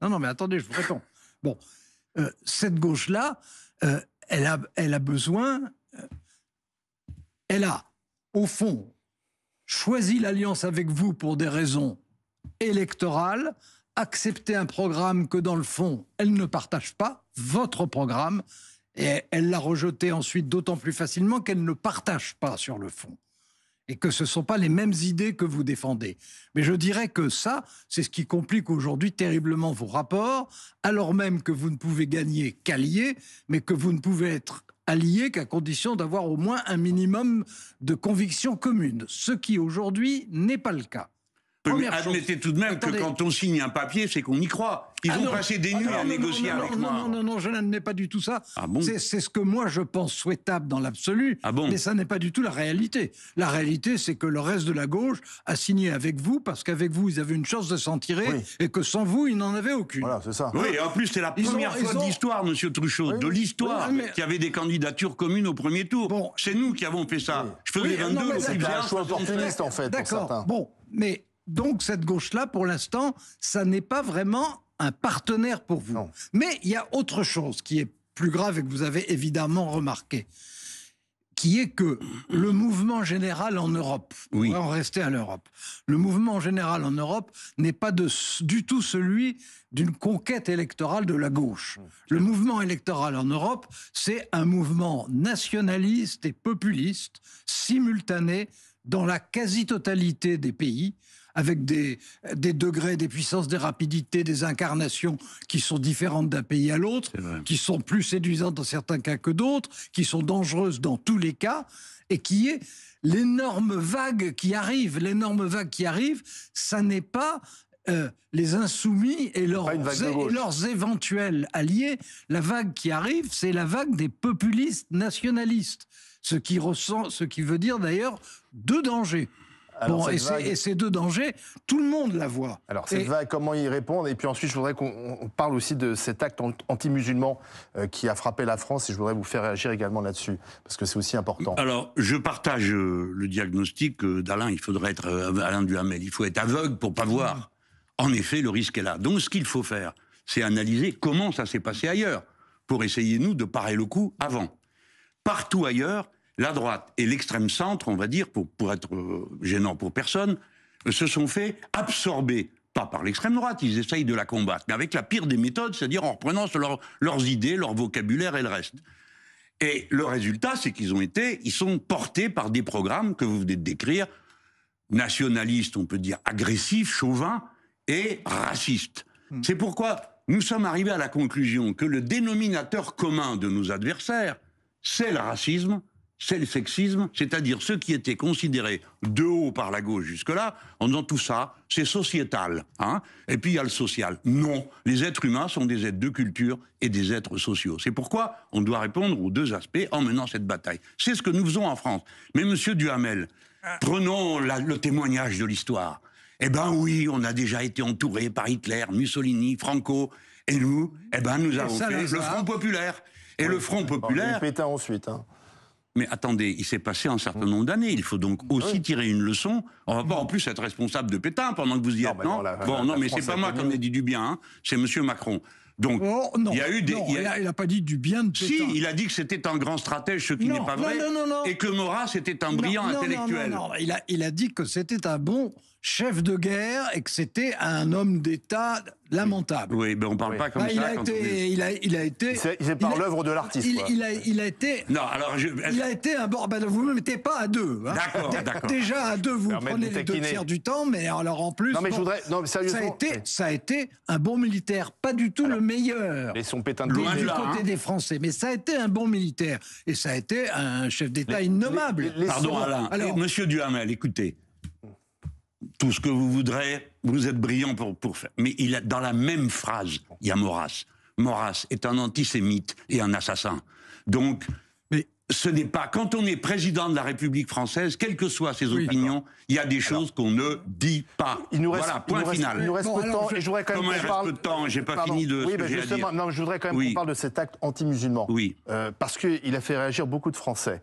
Non, mais attendez, je vous réponds. Bon, cette gauche-là, elle a besoin... elle a, au fond, choisi l'alliance avec vous pour des raisons électorales, accepté un programme que, dans le fond, elle ne partage pas, votre programme, et elle l'a rejeté ensuite d'autant plus facilement qu'elle ne partage pas sur le fond. Et que ce ne sont pas les mêmes idées que vous défendez. Mais je dirais que ça, c'est ce qui complique aujourd'hui terriblement vos rapports, alors même que vous ne pouvez gagner qu'alliés, mais que vous ne pouvez être alliés qu'à condition d'avoir au moins un minimum de convictions communes, ce qui aujourd'hui n'est pas le cas. Admettez tout de même que quand on signe un papier, c'est qu'on y croit. Ils ont passé des nuits à négocier avec moi. Non, je n'admets pas du tout ça. Ah bon? C'est ce que moi je pense souhaitable dans l'absolu, mais ça n'est pas du tout la réalité. La réalité, c'est que le reste de la gauche a signé avec vous, parce qu'avec vous, ils avaient une chance de s'en tirer, et que sans vous, ils n'en avaient aucune. Voilà, c'est ça. Oui, et en plus, c'est la première fois de l'histoire, monsieur Truchot, de l'histoire, qu'il y avait des candidatures communes au premier tour. Bon. C'est nous qui avons fait ça. Je faisais 22, le C'est un choix opportuniste, en fait, pour certains. Bon, mais donc cette gauche-là, pour l'instant, ça n'est pas vraiment un partenaire pour vous. Non. Mais il y a autre chose qui est plus grave et que vous avez évidemment remarqué, qui est que le mouvement général en Europe, on va en rester à l'Europe, le mouvement général en Europe n'est pas du tout celui d'une conquête électorale de la gauche. Le mouvement électoral en Europe, c'est un mouvement nationaliste et populiste, simultané dans la quasi-totalité des pays, avec des degrés, des puissances, des rapidités, des incarnations qui sont différentes d'un pays à l'autre, qui sont plus séduisantes dans certains cas que d'autres, qui sont dangereuses dans tous les cas, et qui est l'énorme vague qui arrive. L'énorme vague qui arrive, ça n'est pas les insoumis et leurs éventuels alliés. La vague qui arrive, c'est la vague des populistes nationalistes, ce qui veut dire d'ailleurs deux dangers. Alors, et ces deux dangers, tout le monde la voit. Alors, cette vague, comment y répondre? Et puis ensuite, je voudrais qu'on parle aussi de cet acte anti-musulman qui a frappé la France, et je voudrais vous faire réagir également là-dessus, parce que c'est aussi important. Alors, je partage le diagnostic d'Alain. Il faudrait être Alain Duhamel. Il faut être aveugle pour pas voir. En effet, le risque est là. Donc, ce qu'il faut faire, c'est analyser comment ça s'est passé ailleurs, pour essayer, nous, de parer le coup avant. Partout ailleurs, la droite et l'extrême centre, on va dire, pour être gênant pour personne, se sont fait absorber, pas par l'extrême droite, ils essayent de la combattre, mais avec la pire des méthodes, c'est-à-dire en reprenant leurs idées, leur vocabulaire et le reste. Et le résultat, c'est ils sont portés par des programmes que vous venez de décrire, nationalistes, on peut dire agressifs, chauvins et racistes. C'est pourquoi nous sommes arrivés à la conclusion que le dénominateur commun de nos adversaires, c'est le racisme, c'est le sexisme, c'est-à-dire ceux qui étaient considérés de haut par la gauche jusque-là, en disant tout ça, c'est sociétal. Hein, et puis il y a le social. Non, les êtres humains sont des êtres de culture et des êtres sociaux. C'est pourquoi on doit répondre aux deux aspects en menant cette bataille. C'est ce que nous faisons en France. Mais monsieur Duhamel, prenons le témoignage de l'histoire. Eh ben oui, on a déjà été entouré par Hitler, Mussolini, Franco, et nous, nous avons fait le Front Populaire. Et le Front Populaire... Pétain ensuite, hein. Mais attendez, il s'est passé un certain nombre d'années. Il faut donc aussi tirer une leçon. On va pas en plus être responsable de Pétain pendant que vous y êtes, non? Non, mais c'est pas moi qui en ai dit du bien, hein. C'est monsieur Macron. Donc, il y a eu des... il n'a pas dit du bien de Pétain. Si, il a dit que c'était un grand stratège, ce qui n'est pas vrai, et que Maurras était un brillant intellectuel. Non, il a dit que c'était un bon chef de guerre et que c'était un homme d'État lamentable. Oui, mais on ne parle pas comme ça. Il est par l'œuvre de l'artiste. Il a été... Non, alors il a été un bon... vous ne me mettez pas à deux. Hein. D'accord. Déjà à deux, vous prenez les 2/3 du temps, mais alors en plus... Non, mais je voudrais... Non, mais sérieusement... Ça a été un bon militaire, pas du tout le meilleur. Et son Pétain de du côté des Français, mais ça a été un bon militaire. Et ça a été un chef d'État innommable. Pardon, Alain. Alors, monsieur Duhamel, écoutez... Tout ce que vous voudrez, vous êtes brillant pour faire. Mais dans la même phrase, il y a Maurras. Maurras est un antisémite et un assassin. Donc, ce n'est pas... Quand on est président de la République française, quelles que soient ses opinions, il y a des choses qu'on ne dit pas. Voilà, point final. Il nous reste peu de temps, et je voudrais quand même qu'on parle... peu de temps, j'ai pas fini de ce que j'ai à dire. Non, je voudrais quand même qu'on parle de cet acte anti-musulman. Oui. Parce qu'il a fait réagir beaucoup de Français.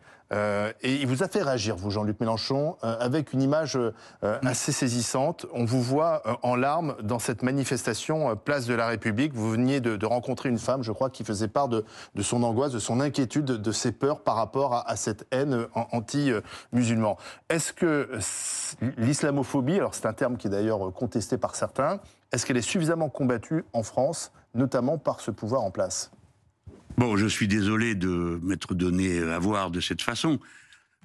Et il vous a fait réagir, vous, Jean-Luc Mélenchon, avec une image assez saisissante. On vous voit en larmes dans cette manifestation place de la République. Vous veniez de rencontrer une femme, je crois, qui faisait part de son angoisse, de son inquiétude, de ses peurs par rapport à cette haine anti-musulman. Est-ce que l'islamophobie, alors c'est un terme qui est d'ailleurs contesté par certains, est-ce qu'elle est suffisamment combattue en France, notamment par ce pouvoir en place ? Bon, je suis désolé de m'être donné à voir de cette façon.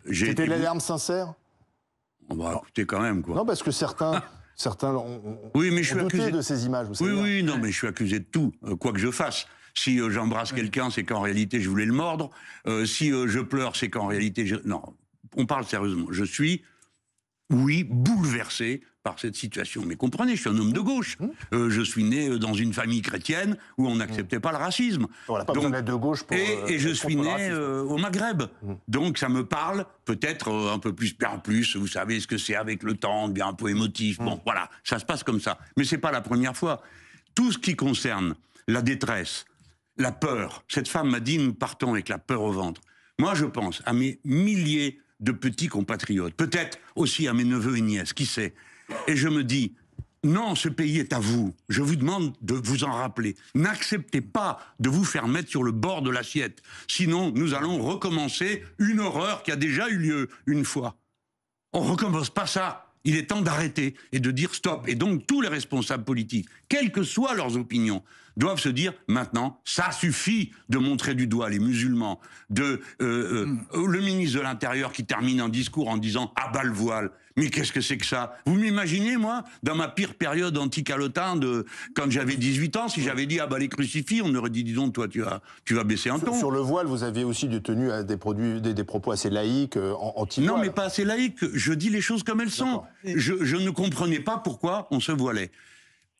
C'était de l'alarme sincère ? On va écouter quand même, quoi. Non, parce que certains ont douté de ces images, vous savez. Oui, non, mais je suis accusé de tout, quoi que je fasse. Si j'embrasse quelqu'un, c'est qu'en réalité, je voulais le mordre. Si je pleure, c'est qu'en réalité... Non, on parle sérieusement. Je suis oui, bouleversé par cette situation. Mais comprenez, je suis un homme de gauche. Je suis né dans une famille chrétienne où on n'acceptait pas le racisme. On n'a pas besoin d'être de gauche pour... Et je suis né au Maghreb. Donc ça me parle peut-être un peu plus, bien plus. Vous savez ce que c'est avec le temps, bien un peu émotif. Bon, voilà, ça se passe comme ça. Mais c'est pas la première fois. Tout ce qui concerne la détresse, la peur. Cette femme m'a dit, nous partons avec la peur au ventre. Moi, je pense à mes milliers de petits compatriotes, peut-être aussi à mes neveux et nièces, qui sait. Et je me dis, non, ce pays est à vous. Je vous demande de vous en rappeler. N'acceptez pas de vous faire mettre sur le bord de l'assiette. Sinon, nous allons recommencer une horreur qui a déjà eu lieu une fois. On ne recommence pas ça. Il est temps d'arrêter et de dire stop. Et donc, tous les responsables politiques, quelles que soient leurs opinions, doivent se dire, maintenant, ça suffit de montrer du doigt les musulmans, le ministre de l'Intérieur qui termine un discours en disant « à bas le voile ». Mais qu'est-ce que c'est que ça? Vous m'imaginez, moi, dans ma pire période anti-calotin, quand j'avais 18 ans, si j'avais dit « ah bah les crucifix », on aurait dit « dis donc, toi, tu vas baisser un ton ». Sur le voile, vous aviez aussi tenu à des propos assez laïques, anti-voile. Non, mais pas assez laïques. Je dis les choses comme elles sont. Je ne comprenais pas pourquoi on se voilait.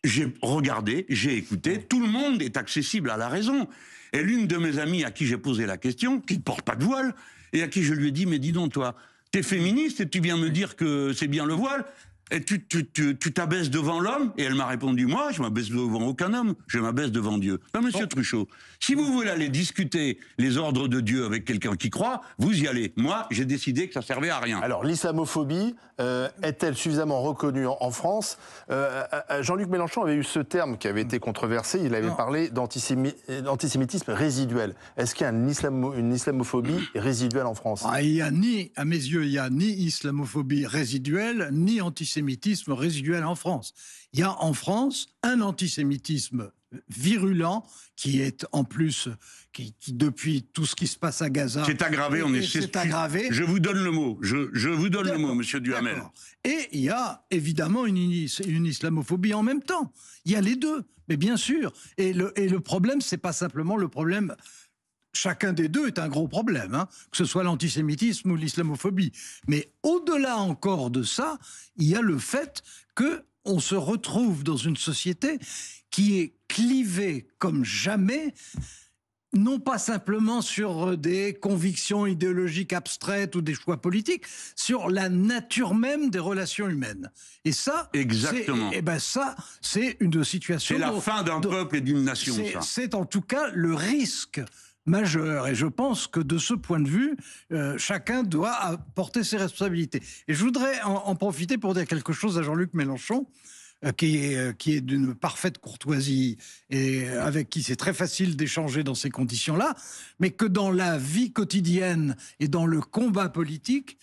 J'ai regardé, j'ai écouté, tout le monde est accessible à la raison. Et l'une de mes amies à qui j'ai posé la question, qui ne porte pas de voile, et à qui je lui ai dit, mais dis donc toi, t'es féministe et tu viens me dire que c'est bien le voile, et tu t'abaisses devant l'homme? Et elle m'a répondu, moi, je m'abaisse devant aucun homme, je m'abaisse devant Dieu. Ben, monsieur Truchot, si vous voulez aller discuter les ordres de Dieu avec quelqu'un qui croit, vous y allez. Moi, j'ai décidé que ça servait à rien. Alors, l'islamophobie est-elle suffisamment reconnue en France? Jean-Luc Mélenchon avait eu ce terme qui avait été controversé, il avait parlé d'antisémitisme résiduel. Est-ce qu'il y a une islamophobie résiduelle en France? Il y a à mes yeux, il n'y a ni islamophobie résiduelle, ni antisémitisme résiduel en France. Il y a en France un antisémitisme virulent qui est en plus, qui depuis tout ce qui se passe à Gaza... C'est aggravé, c'est aggravé. Je vous donne le mot, je vous donne le mot, monsieur Duhamel. Et il y a évidemment une islamophobie en même temps. Il y a les deux, mais bien sûr. Et le problème, c'est pas simplement le problème... Chacun des deux est un gros problème, hein, que ce soit l'antisémitisme ou l'islamophobie. Mais au-delà encore de ça, il y a le fait qu'on se retrouve dans une société qui est clivée comme jamais, non pas simplement sur des convictions idéologiques abstraites ou des choix politiques, sur la nature même des relations humaines. Et ça, exactement. C'est une situation... C'est la fin d'un peuple et d'une nation, ça. C'est en tout cas le risque majeur. Et je pense que de ce point de vue, chacun doit porter ses responsabilités. Et je voudrais en profiter pour dire quelque chose à Jean-Luc Mélenchon, qui est d'une parfaite courtoisie et avec qui c'est très facile d'échanger dans ces conditions-là, mais que dans la vie quotidienne et dans le combat politique,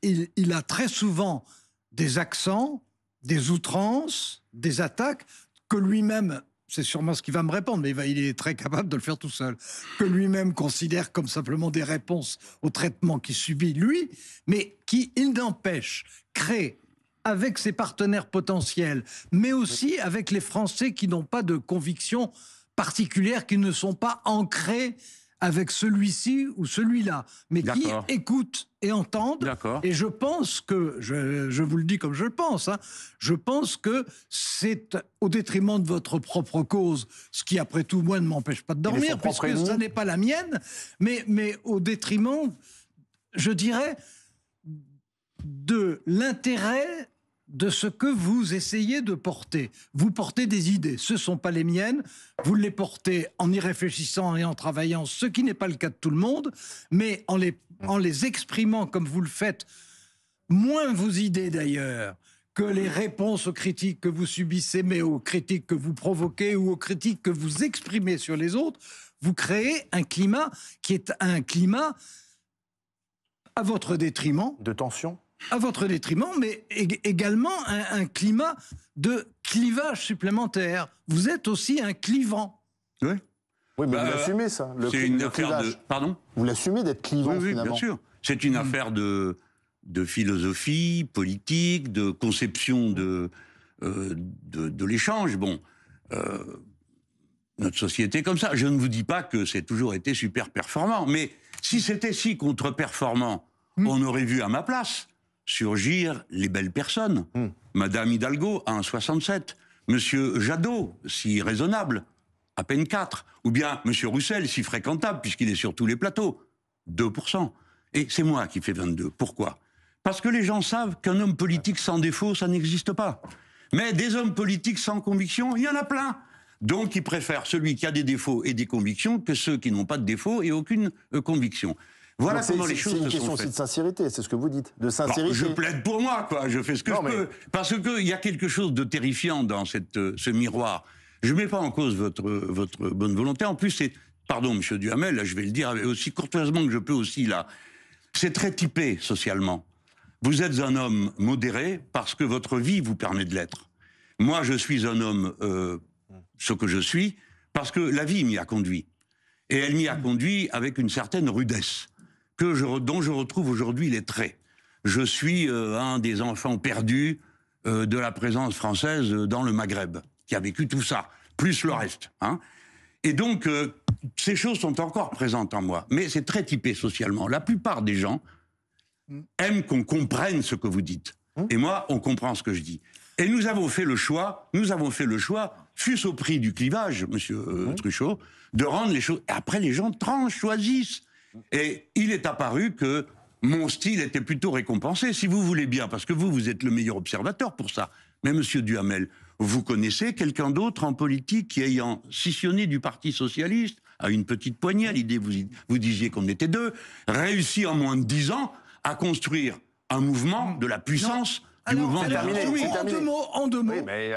il a très souvent des accents, des outrances, des attaques que lui-même... C'est sûrement ce qu'il va me répondre, mais il est très capable de le faire tout seul, que lui-même considère comme simplement des réponses au traitement qu'il subit, lui, mais qui, il n'empêche, crée avec ses partenaires potentiels, mais aussi avec les Français qui n'ont pas de convictions particulières, qui ne sont pas ancrés avec celui-ci ou celui-là, mais qui écoutent et entendent. Et je pense que, je vous le dis comme je le pense, hein, je pense que c'est au détriment de votre propre cause, ce qui après tout, moi, ne m'empêche pas de dormir, puisque ça n'est pas la mienne, mais au détriment, je dirais, de l'intérêt de ce que vous essayez de porter. Vous portez des idées, ce ne sont pas les miennes, vous les portez en y réfléchissant et en travaillant, ce qui n'est pas le cas de tout le monde, mais en les exprimant comme vous le faites, moins vos idées d'ailleurs, que les réponses aux critiques que vous subissez, mais aux critiques que vous provoquez ou aux critiques que vous exprimez sur les autres, vous créez un climat qui est un climat à votre détriment. De tension ? À votre détriment, mais également un climat de clivage supplémentaire. Vous êtes aussi un clivant. Oui, mais vous l'assumez, ça, c'est une affaire de... Pardon ? Vous l'assumez d'être clivant, oui, finalement. Bien sûr. C'est une affaire de philosophie politique, de conception de l'échange. Bon, notre société est comme ça. Je ne vous dis pas que c'est toujours été super performant, mais si c'était si contre-performant, on aurait vu à ma place surgir les belles personnes. Madame Hidalgo à 1,67. Monsieur Jadot, si raisonnable, à peine 4. Ou bien Monsieur Roussel, si fréquentable, puisqu'il est sur tous les plateaux, 2%. Et c'est moi qui fais 22. Pourquoi? Parce que les gens savent qu'un homme politique sans défaut, ça n'existe pas. Mais des hommes politiques sans conviction, il y en a plein. Donc ils préfèrent celui qui a des défauts et des convictions que ceux qui n'ont pas de défauts et aucune conviction. Voilà comment les choses se sont faites. C'est une question aussi de sincérité, c'est ce que vous dites, de sincérité. Je plaide pour moi, quoi. Je fais ce que je peux. Parce qu'il y a quelque chose de terrifiant dans ce miroir. Je ne mets pas en cause votre bonne volonté. En plus, c'est... Pardon, monsieur Duhamel, là, je vais le dire aussi courtoisement que je peux aussi, là. C'est très typé socialement. Vous êtes un homme modéré parce que votre vie vous permet de l'être. Moi, je suis un homme, ce que je suis, parce que la vie m'y a conduit. Et elle m'y a conduit avec une certaine rudesse, dont je retrouve aujourd'hui les traits. Je suis un des enfants perdus de la présence française dans le Maghreb, qui a vécu tout ça, plus le reste. Hein. Et donc, ces choses sont encore présentes en moi. Mais c'est très typé socialement. La plupart des gens aiment qu'on comprenne ce que vous dites. Et moi, on comprend ce que je dis. Et nous avons fait le choix, fût-ce au prix du clivage, monsieur Truchot, de rendre les choses... Et après, les gens tranchent, choisissent. Et il est apparu que mon style était plutôt récompensé, si vous voulez bien, parce que vous êtes le meilleur observateur pour ça. Mais monsieur Duhamel, vous connaissez quelqu'un d'autre en politique qui, ayant scissionné du Parti socialiste, à une petite poignée, à l'idée, vous disiez qu'on était deux, réussi en moins de 10 ans à construire un mouvement de la puissance... En deux mots. Oui, mais il y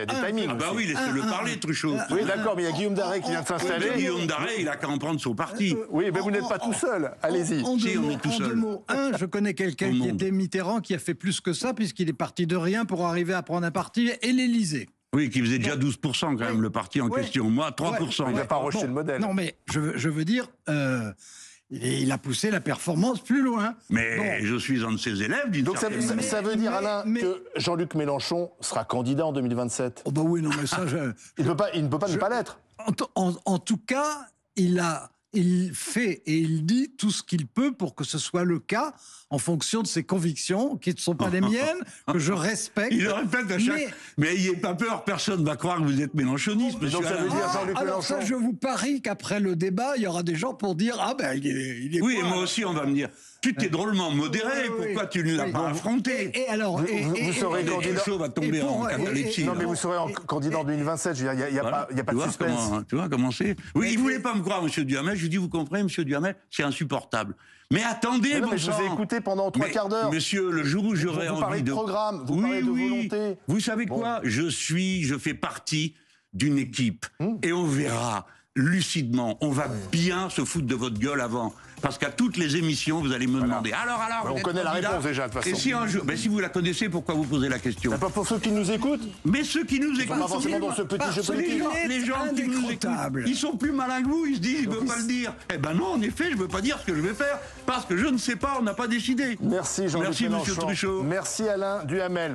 a des timings. Ah bah oui, laissez-le parler, Truchot. Oui, d'accord, mais il y a Guillaume Darey qui vient de s'installer. Guillaume Darey, il a qu'à en prendre son parti. Oui, mais vous n'êtes pas tout seul. Allez-y. En deux mots. Je connais quelqu'un qui était Mitterrand, qui a fait plus que ça, puisqu'il est parti de rien pour arriver à prendre un parti et l'Élysée. Oui, qui faisait déjà 12% quand même, le parti en question. Moi, 3%. Il n'a pas rejeté le modèle. Non, mais je veux dire... il a poussé la performance plus loin. Mais je suis un de ses élèves, d'une Donc ça veut dire, Alain, que Jean-Luc Mélenchon sera candidat en 2027 ? Oh bah oui, non, mais ça... Il ne peut pas ne pas l'être. En tout cas, il fait et il dit tout ce qu'il peut pour que ce soit le cas, en fonction de ses convictions, qui ne sont pas les miennes, que je respecte. Il le répète à chaque... Mais n'ayez pas peur, personne ne va croire que vous êtes mélenchoniste, monsieur. Donc ça veut dire Jean-Luc Mélenchon. Alors ça, je vous parie qu'après le débat, il y aura des gens pour dire « Ah ben, il est oui, et moi aussi, on va me dire « Tu t'es drôlement modéré, pourquoi tu ne l'as pas affronté ?» Et alors... Vous serez candidat... va tomber en catalepsie. Non, mais vous serez candidat en 2027, je veux dire, il n'y a pas de suspense. Tu vois comment c'est ? Oui, il ne voulait pas me croire, monsieur Duhamel. Je lui dis, vous comprenez, monsieur Duhamel, c'est insupportable. Mais attendez, mais je vous ai écouté pendant 3 quarts d'heure. Monsieur, le jour où j'aurai envie de... Vous parlez de programme, vous parlez de volonté. Vous savez quoi ? Je fais partie d'une équipe. Et on verra lucidement. On va bien se foutre de votre gueule avant. Parce qu'à toutes les émissions, vous allez me demander. Alors, on connaît la réponse déjà, de toute façon. Et si un jour, si vous la connaissez, pourquoi vous posez la question ? Pas pour ceux qui nous écoutent. Mais ceux qui nous écoutent, pas forcément dans ce petit jeu politique. Les gens qui nous écoutent, ils sont plus malins que vous. Ils se disent, je ne veux pas le dire. Eh ben non, en effet, je ne veux pas dire ce que je vais faire parce que je ne sais pas, on n'a pas décidé. Merci Jean-Luc Mélenchon. Merci monsieur Truchot. Merci Alain Duhamel.